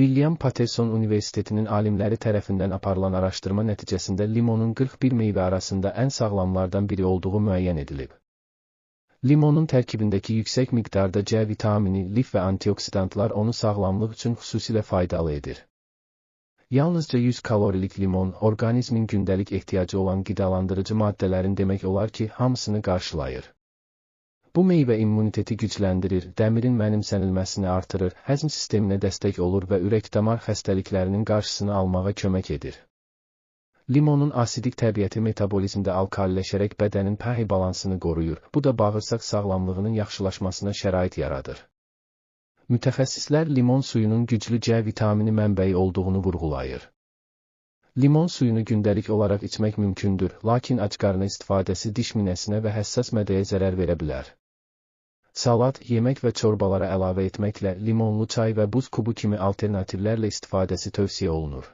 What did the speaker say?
William Patterson Universitetinin alimləri tərəfindən aparılan araşdırma nəticəsində limonun 41 meyvə arasında ən sağlamlardan biri olduğu müəyyən edilib. Limonun tərkibindəki yüksək miqdarda C vitamini, lif və antioksidantlar onu sağlamlıq üçün xüsusilə faydalı edir. Yalnızca 100 kalorilik limon, orqanizmin gündəlik ehtiyacı olan qidalandırıcı maddələrin demək olar ki, hamısını qarşılayır. Bu meyvə immuniteti gücləndirir, dəmirin mənimsənilməsini artırır, həzm sisteminə dəstək olur və ürək-damar xəstəliklərinin qarşısını almağa kömək edir. Limonun asidik təbiəti metabolizmdə alkalləşərək bədənin pH balansını qoruyur, bu da bağırsaq sağlamlığının yaxşılaşmasına şərait yaradır. Mütəxəssislər limon suyunun güclü C vitamini mənbəyi olduğunu vurğulayır. Limon suyunu gündəlik olaraq içmək mümkündür, lakin acqarına istifadəsi diş minəsinə və həssas mədəyə zərər verə bilər. Salat, yemək və çorbalara əlavə etməklə limonlu çay və buz kubu kimi alternativlərlə istifadəsi tövsiyə olunur.